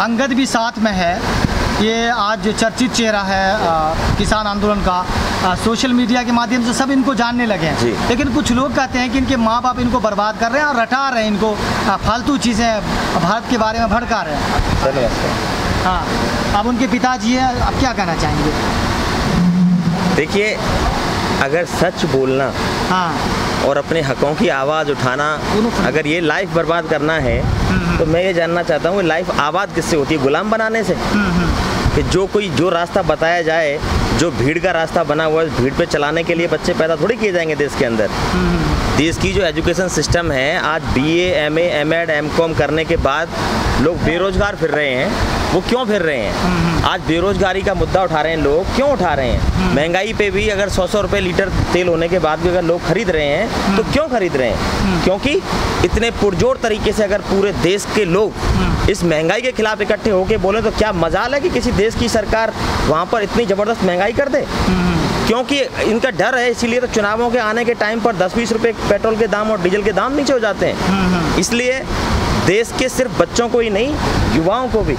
अंगद भी साथ में है। ये आज चर्चित चेहरा है किसान आंदोलन का। सोशल मीडिया के माध्यम से सब इनको जानने लगे हैं, लेकिन कुछ लोग कहते हैं कि इनके माँ बाप इनको बर्बाद कर रहे हैं और रटा रहे हैं, इनको फालतू चीज़ें भारत के बारे में भड़का रहे हैं। हाँ, अब उनके पिताजी हैं, अब क्या कहना चाहेंगे? देखिए, अगर सच बोलना और अपने हकों की आवाज़ उठाना, अगर ये लाइफ बर्बाद करना है तो मैं ये जानना चाहता हूँ कि लाइफ आबाद किससे होती है? गुलाम बनाने से। कि जो रास्ता बताया जाए, जो भीड़ का रास्ता बना हुआ है, भीड़ पे चलाने के लिए बच्चे पैदा थोड़ी किए जाएंगे देश के अंदर। देश की जो एजुकेशन सिस्टम है, आज BA, MA, M.Ed, M.Com करने के बाद लोग बेरोजगार फिर रहे हैं। वो क्यों फिर रहे हैं? आज बेरोजगारी का मुद्दा उठा रहे हैं लोग, क्यों उठा रहे हैं? महंगाई पे भी अगर 100 रुपये लीटर तेल होने के बाद भी अगर लोग खरीद रहे हैं तो क्यों खरीद रहे हैं? क्योंकि इतने पुरजोर तरीके से अगर पूरे देश के लोग इस महंगाई के खिलाफ इकट्ठे होकर बोले तो क्या मजाल है कि किसी देश की सरकार वहाँ पर इतनी ज़बरदस्त महंगाई कर दे? क्योंकि इनका डर है, इसीलिए तो चुनावों के आने के टाइम पर 10-20 रुपये पेट्रोल के दाम और डीजल के दाम नीचे हो जाते हैं। इसलिए देश के सिर्फ बच्चों को ही नहीं, युवाओं को भी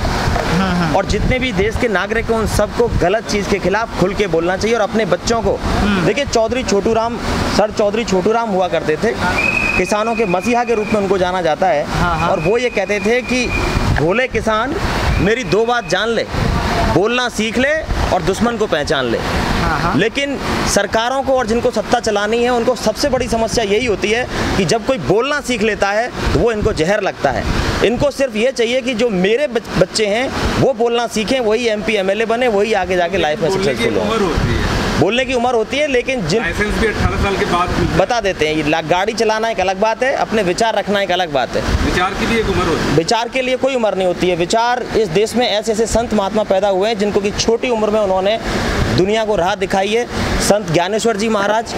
और जितने भी देश के नागरिक हैं उन सबको गलत चीज़ के खिलाफ खुल के बोलना चाहिए। और अपने बच्चों को देखिए, सर चौधरी छोटू राम हुआ करते थे, किसानों के मसीहा के रूप में उनको जाना जाता है। और वो ये कहते थे कि भोले किसान मेरी 2 बात जान ले, बोलना सीख ले और दुश्मन को पहचान ले। लेकिन सरकारों को और जिनको सत्ता चलानी है उनको सबसे बड़ी समस्या यही होती है कि जब कोई बोलना सीख लेता है तो वो इनको जहर लगता है। इनको सिर्फ ये चाहिए कि जो मेरे बच्चे हैं वो बोलना सीखें, वही MP MLA बने, वही आगे जाके लाइफ में सक्सेसफुल हो। बोलने की उम्र होती है, लेकिन जिन लाइसेंस भी 18 साल के बाद बता देते हैं। गाड़ी चलाना एक अलग बात है, अपने विचार रखना एक अलग बात है। विचार के लिए एक उम्र होती है, विचार के लिए कोई उम्र नहीं होती है। विचार, इस देश में ऐसे ऐसे संत महात्मा पैदा हुए हैं जिनको कि छोटी उम्र में उन्होंने दुनिया को राह दिखाई है। संत ज्ञानेश्वर जी महाराज,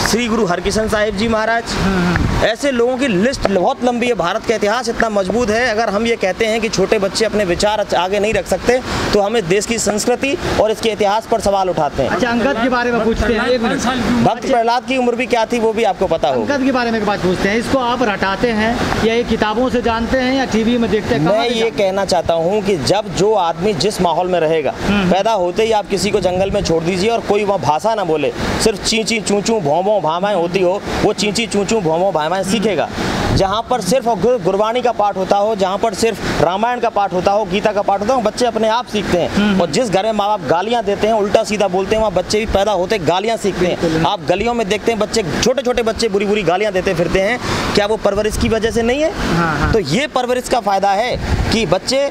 श्री गुरु हरकिशन साहिब जी महाराज, ऐसे लोगों की लिस्ट बहुत लंबी है। भारत का इतिहास इतना मजबूत है। अगर हम ये कहते हैं कि छोटे बच्चे अपने विचार आगे नहीं रख सकते तो हमें देश की संस्कृति और इसके इतिहास पर सवाल उठाते हैं। अच्छा, अंगद के बारे में पूछते हैं। भक्त प्रहलाद की उम्र भी क्या थी वो भी आपको पता हो। अंगद के बारे में एक बात पूछते हैं, इसको आप रटाते हैं या ये किताबों से जानते हैं या TV में देखते हैं? मैं ये कहना चाहता हूँ कि जब जो आदमी जिस माहौल में रहेगा, पैदा होते ही आप किसी को जंगल में छोड़ दीजिए और कोई वहाँ भाषा ना बोले, सिर्फ चींची चूचू भौं भामाएं होती हो, वो चींची चूचू भौं भामाएं सीखेगा। जहाँ पर सिर्फ गुरबाणी का पाठ होता हो, जहाँ पर सिर्फ रामायण का पाठ होता हो, गीता का पाठ होता हो, बच्चे अपने आप सीखते हैं। और जिस घर में माँ बाप गालियाँ देते हैं, उल्टा सीधा बोलते हैं, वहाँ बच्चे भी पैदा होते गालियाँ सीखते हैं। आप गलियों में देखते हैं बच्चे, छोटे छोटे बच्चे बुरी बुरी गालियाँ देते फिरते हैं। क्या वो परवरिश की वजह से नहीं है? तो ये परवरिश का फ़ायदा है कि बच्चे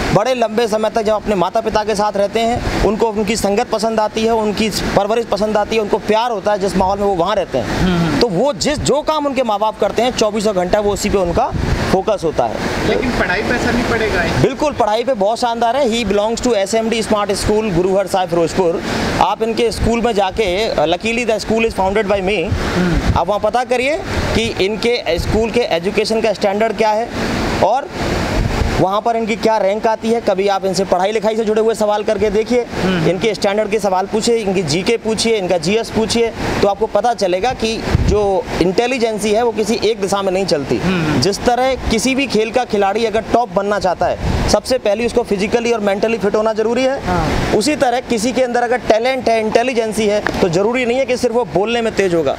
बड़े लंबे समय तक जब अपने माता पिता के साथ रहते हैं, उनको उनकी संगत पसंद आती है, उनकी परवरिश पसंद आती है, उनको प्यार होता है जिस माहौल में वो वहाँ रहते हैं, तो वो जो काम उनके माँ बाप करते हैं 24 घंटा वो उसी पे उनका फोकस होता है। लेकिन पढ़ाई पे असर नहीं पड़ेगा? बिल्कुल, पढ़ाई पे बहुत शानदार है। He belongs to SMD smart school Guruhar Sahib Firozpur. आप इनके स्कूल में जाके, luckily the school is founded by me, आप वहाँ पता करिए कि इनके स्कूल के एजुकेशन का स्टैंडर्ड क्या है और वहाँ पर इनकी क्या रैंक आती है। कभी आप इनसे पढ़ाई लिखाई से जुड़े हुए सवाल करके देखिए, इनके स्टैंडर्ड के सवाल पूछिए, इनकी GK पूछिए, इनका GS पूछिए, तो आपको पता चलेगा कि जो इंटेलिजेंसी है वो किसी एक दिशा में नहीं चलती। जिस तरह किसी भी खेल का खिलाड़ी अगर टॉप बनना चाहता है, सबसे पहले उसको फिजिकली और मेंटली फिट होना जरूरी है। उसी तरह किसी के अंदर अगर टैलेंट है, इंटेलिजेंसी है, तो जरूरी नहीं है कि सिर्फ वो बोलने में तेज होगा।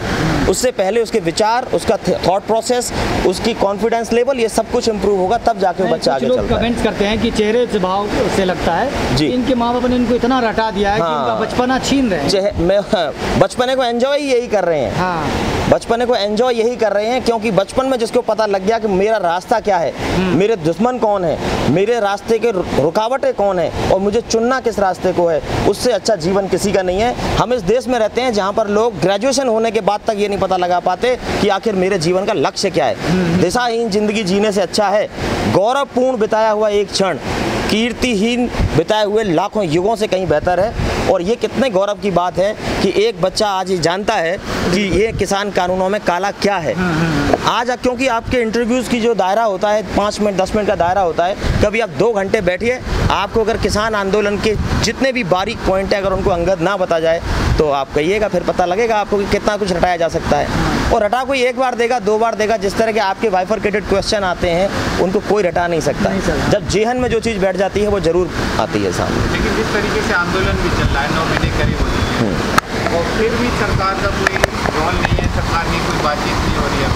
उससे पहले उसके विचार, उसका थॉट प्रोसेस, उसकी कॉन्फिडेंस लेवल, ये सब कुछ इंप्रूव होगा, तब जाके वो बच्चा आगे चलता है। कमेंट्स करते हैं कि चेहरे से भाव से लगता है कि इनके माँ बाप ने इनको इतना रटा दिया है कि इनका बचपना छीन रहे हैं। बचपने को एंजॉय यही कर रहे हैं। बचपने को एंजॉय यही कर रहे हैं क्योंकि बचपन में जिसको पता लग गया कि मेरा रास्ता क्या है, मेरे दुश्मन कौन है, मेरे रास्ते के रुकावटें कौन है और मुझे चुनना किस रास्ते को है, उससे अच्छा जीवन किसी का नहीं है। हम इस देश में रहते हैं जहाँ पर लोग ग्रेजुएशन होने के बाद तक ये नहीं पता लगा पाते कि आखिर मेरे जीवन का लक्ष्य क्या है। दिशाहीन जिंदगी जीने से अच्छा है गौरवपूर्ण बिताया हुआ एक क्षण कीर्तिहीन बिताए हुए लाखों युगों से कहीं बेहतर है। और ये कितने गौरव की बात है कि एक बच्चा आज ये जानता है कि ये किसान कानूनों में काला क्या है। आज क्योंकि आपके इंटरव्यूज़ की जो दायरा होता है 5 मिनट 10 मिनट का दायरा होता है, कभी आप 2 घंटे बैठिए, आपको अगर किसान आंदोलन के जितने भी बारीक पॉइंट है अगर उनको अंगद ना बता जाए तो आप कहिएगा, फिर पता लगेगा आपको कि कितना कुछ रटाया जा सकता है। और रटा कोई एक बार देगा, 2 बार देगा, जिस तरह के आपके बाइफरकेटेड क्वेश्चन आते हैं उनको कोई रटा नहीं सकता। जब जेहन में जो चीज़ बैठ जाती है वो ज़रूर आती है सामने। लेकिन जिस तरीके से आंदोलन भी चल रहा है, 9 महीने करीब हो चुके हैं और फिर भी सरकार का कोई रोल नहीं है, सरकार की कोई बातचीत नहीं हो रही है,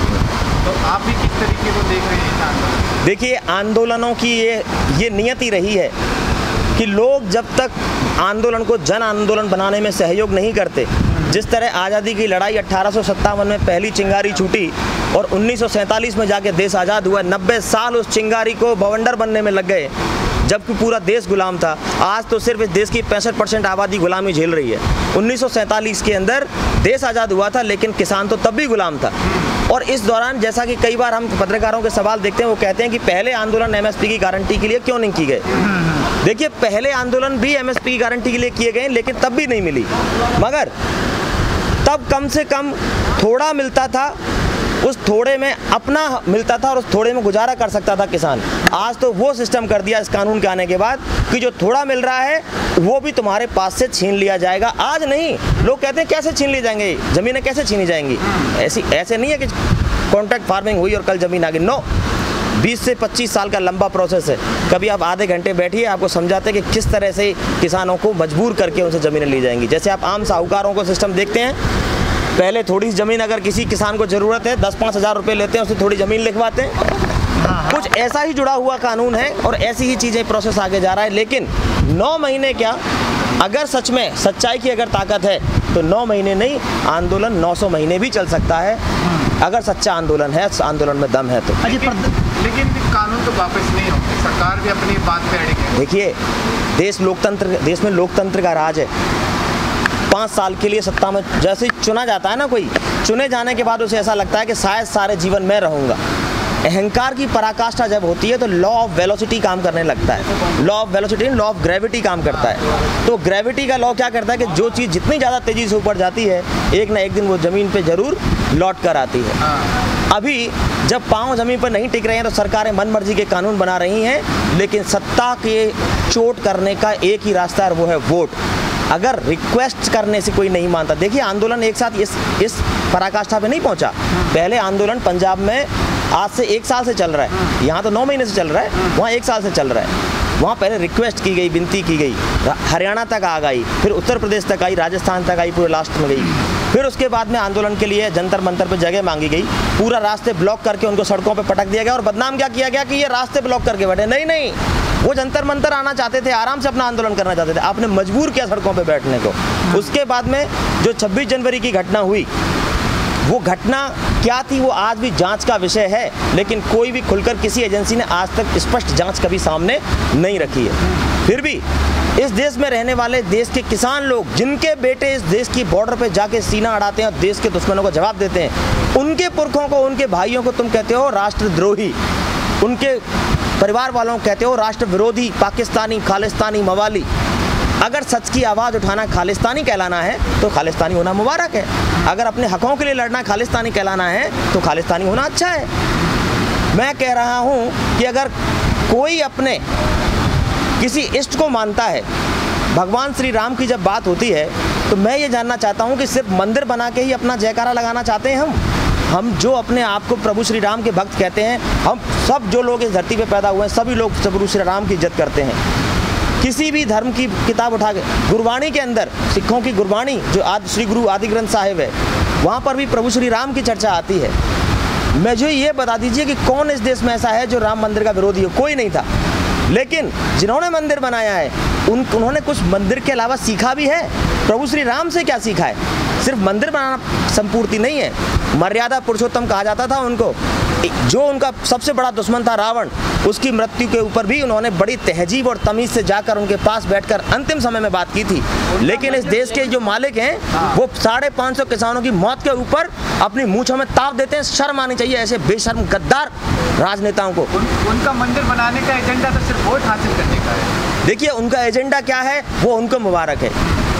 तो आप भी किस तरीके को देख रहे हैं इस आंदोलन? देखिए, आंदोलनों की ये नियति रही है कि लोग जब तक आंदोलन को जन आंदोलन बनाने में सहयोग नहीं करते, जिस तरह आज़ादी की लड़ाई 1857 में पहली चिंगारी छूटी और 1947 में जाके देश आज़ाद हुआ, 90 साल उस चिंगारी को बवंडर बनने में लग गए, जबकि पूरा देश गुलाम था। आज तो सिर्फ इस देश की 65% आबादी गुलामी झेल रही है। 1947 के अंदर देश आज़ाद हुआ था, लेकिन किसान तो तब भी गुलाम था। और इस दौरान जैसा कि कई बार हम पत्रकारों के सवाल देखते हैं, वो कहते हैं कि पहले आंदोलन एमएसपी की गारंटी के लिए क्यों नहीं की गए। देखिए, पहले आंदोलन भी एमएसपी की गारंटी के लिए किए गए, लेकिन तब भी नहीं मिली। मगर तब कम से कम थोड़ा मिलता था, उस थोड़े में अपना मिलता था और उस थोड़े में गुजारा कर सकता था किसान। आज तो वो सिस्टम कर दिया इस कानून के आने के बाद कि जो थोड़ा मिल रहा है वो भी तुम्हारे पास से छीन लिया जाएगा। आज नहीं, लोग कहते हैं कैसे छीन ली जाएंगे, ज़मीनें कैसे छीनी जाएंगी। ऐसे नहीं है कि कॉन्ट्रैक्ट फार्मिंग हुई और कल ज़मीन आ गई। नो, 20 से 25 साल का लंबा प्रोसेस है। कभी आप आधे घंटे बैठिए, आपको समझाते हैं कि किस तरह से किसानों को मजबूर करके उनसे ज़मीनें ली जाएंगी। जैसे आप आम साहूकारों को सिस्टम देखते हैं, पहले थोड़ी ज़मीन अगर किसी किसान को ज़रूरत है, 10-5 हज़ार रुपये लेते हैं, उससे थोड़ी ज़मीन लिखवाते हैं। कुछ ऐसा ही जुड़ा हुआ कानून है और ऐसी ही चीज़ें प्रोसेस आगे जा रहा है। लेकिन 9 महीने क्या, अगर सच में सच्चाई की अगर ताकत है तो 9 महीने नहीं, आंदोलन 900 महीने भी चल सकता है, अगर सच्चा आंदोलन है, आंदोलन में दम है तो। लेकिन कानून तो वापस नहीं होते, सरकार भी अपनी बात पे अड़ी है। देखिए, देश में लोकतंत्र का राज है। 5 साल के लिए सत्ता में जैसे ही चुना जाता है ना, कोई चुने जाने के बाद उसे ऐसा लगता है कि शायद सारे जीवन में रहूँगा। अहंकार की पराकाष्ठा जब होती है तो लॉ ऑफ वेलोसिटी काम करने लगता है। Law of velocity, law of gravity काम करता है। तो ग्रेविटी का लॉ क्या करता है कि जो चीज़ जितनी ज़्यादा तेज़ी से ऊपर जाती है, एक ना एक दिन वो ज़मीन पे ज़रूर लौट कर आती है। अभी जब पाँव ज़मीन पर नहीं टिक रहे हैं तो सरकारें मनमर्जी के कानून बना रही हैं, लेकिन सत्ता के चोट करने का एक ही रास्ता है, वो है वोट। अगर रिक्वेस्ट करने से कोई नहीं मानता, देखिए आंदोलन एक साथ इस पराकाष्ठा पे नहीं पहुंचा। पहले आंदोलन पंजाब में आज से 1 साल से चल रहा है, यहाँ तो 9 महीने से चल रहा है, वहाँ 1 साल से चल रहा है। वहाँ पहले रिक्वेस्ट की गई, विनती की गई, हरियाणा तक आ गई, फिर उत्तर प्रदेश तक आई, राजस्थान तक आई, पूरे लास्ट में गई। फिर उसके बाद में आंदोलन के लिए जंतर मंतर पर जगह मांगी गई, पूरा रास्ते ब्लॉक करके उनको सड़कों पर पटक दिया गया और बदनाम क्या किया गया कि ये रास्ते ब्लॉक करके बैठे। नहीं, वो जंतर मंतर आना चाहते थे, आराम से अपना आंदोलन करना चाहते थे, आपने मजबूर किया सड़कों पे बैठने को। उसके बाद में जो 26 जनवरी की घटना हुई, वो घटना क्या थी वो आज भी जांच का विषय है, लेकिन कोई भी खुलकर किसी एजेंसी ने आज तक स्पष्ट जांच कभी सामने नहीं रखी है। फिर भी इस देश में रहने वाले देश के किसान लोग, जिनके बेटे इस देश की बॉर्डर पे जाके सीना अड़ाते हैं और देश के दुश्मनों को जवाब देते हैं, उनके पुरखों को, उनके भाइयों को तुम कहते हो राष्ट्रद्रोही, उनके परिवार वालों को कहते हो राष्ट्र विरोधी, पाकिस्तानी, खालिस्तानी, मवाली। अगर सच की आवाज़ उठाना खालिस्तानी कहलाना है तो खालिस्तानी होना मुबारक है। अगर अपने हकों के लिए लड़ना खालिस्तानी कहलाना है तो खालिस्तानी होना अच्छा है। मैं कह रहा हूँ कि अगर कोई अपने किसी इष्ट को मानता है, भगवान श्री राम की जब बात होती है तो मैं ये जानना चाहता हूँ कि सिर्फ मंदिर बना के ही अपना जयकारा लगाना चाहते हैं हम जो अपने आप को प्रभु श्री राम के भक्त कहते हैं, हम सब जो लोग इस धरती पे पैदा हुए हैं, सभी लोग प्रभु श्री राम की इज्जत करते हैं। किसी भी धर्म की किताब उठा के, गुरबाणी के अंदर, सिखों की गुरबाणी जो श्री गुरु आदि ग्रंथ साहिब है, वहाँ पर भी प्रभु श्री राम की चर्चा आती है। मुझे ये बता दीजिए कि कौन इस देश में ऐसा है जो राम मंदिर का विरोधी हो? कोई नहीं था। लेकिन जिन्होंने मंदिर बनाया है उन्होंने कुछ मंदिर के अलावा सीखा भी है। प्रभु श्री राम से क्या सीखा है? सिर्फ मंदिर बनाना संपूर्ति नहीं है। मर्यादा पुरुषोत्तम कहा जाता था उनको। जो उनका सबसे बड़ा दुश्मन था रावण, उसकी मृत्यु के ऊपर भी उन्होंने बड़ी तहजीब और तमीज़ से जाकर उनके पास बैठकर अंतिम समय में बात की थी। लेकिन इस देश के जो मालिक हैं वो 550 किसानों की मौत के ऊपर अपनी मूंछों में ताव देते हैं। शर्म आनी चाहिए ऐसे बेशर्म गद्दार राजनेताओं को। उनका मंदिर बनाने का एजेंडा तो सिर्फ वोट हासिल करने का है। देखिए उनका एजेंडा क्या है वो उनको मुबारक है।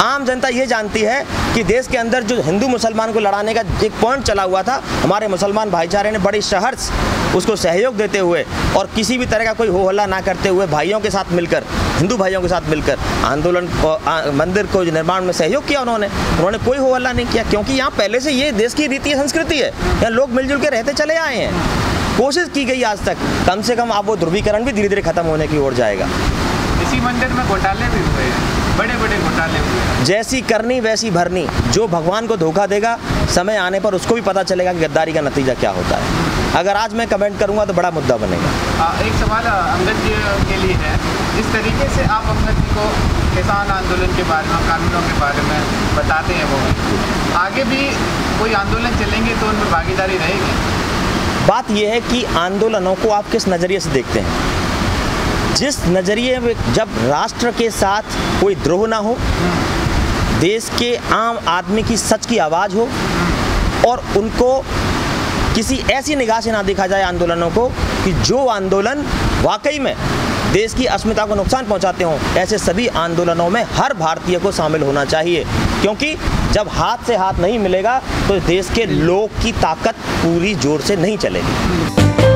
आम जनता ये जानती है कि देश के अंदर जो हिंदू मुसलमान को लड़ाने का एक पॉइंट चला हुआ था, हमारे मुसलमान भाईचारे ने बड़ी सहर्ष उसको सहयोग देते हुए और किसी भी तरह का कोई हो हल्ला ना करते हुए भाइयों के साथ मिलकर, हिंदू भाइयों के साथ मिलकर आंदोलन को, मंदिर को निर्माण में सहयोग किया। उन्होंने कोई हो हल्ला नहीं किया, क्योंकि यहाँ पहले से ये देश की रीति संस्कृति है, यहाँ लोग मिलजुल के रहते चले आए हैं। कोशिश की गई आज तक, कम से कम अब वो ध्रुवीकरण भी धीरे धीरे खत्म होने की ओर जाएगा। इसी मंदिर में घोटाले भी हुए हैं, बड़े बड़े घोटाले हुए। जैसी करनी वैसी भरनी, जो भगवान को धोखा देगा समय आने पर उसको भी पता चलेगा कि गद्दारी का नतीजा क्या होता है। अगर आज मैं कमेंट करूंगा तो बड़ा मुद्दा बनेगा। एक सवाल अंगद जी के लिए है, जिस तरीके से आप अंगद जी को किसान आंदोलन के बारे में, कानूनों के बारे में बताते हैं, वो आगे भी कोई आंदोलन चलेंगे तो उनमें भागीदारी रहेगी। बात यह है कि आंदोलनों को आप किस नज़रिए से देखते हैं। जिस नज़रिए में जब राष्ट्र के साथ कोई द्रोह ना हो, देश के आम आदमी की सच की आवाज़ हो और उनको किसी ऐसी निगाह से ना देखा जाए आंदोलनों को कि जो आंदोलन वाकई में देश की अस्मिता को नुकसान पहुंचाते हों, ऐसे सभी आंदोलनों में हर भारतीय को शामिल होना चाहिए। क्योंकि जब हाथ से हाथ नहीं मिलेगा तो देश के लोग की ताकत पूरी जोर से नहीं चलेगी।